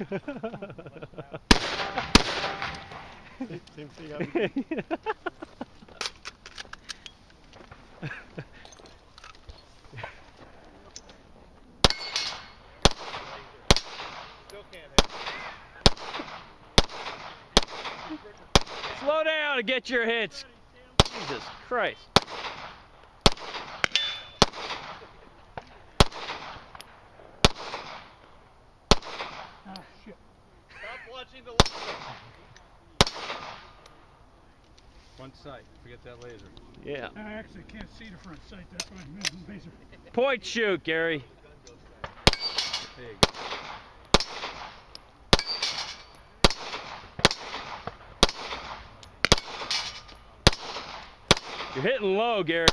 Same thing I would do. Still can't hit. Slow down to get your hits. Jesus Christ. Ah, shit. Stop watching the One sight. Forget that laser. Yeah. I actually can't see the front sight. That's why I'm using the laser. Point shoot, Gary. There you go. You're hitting low, Gary.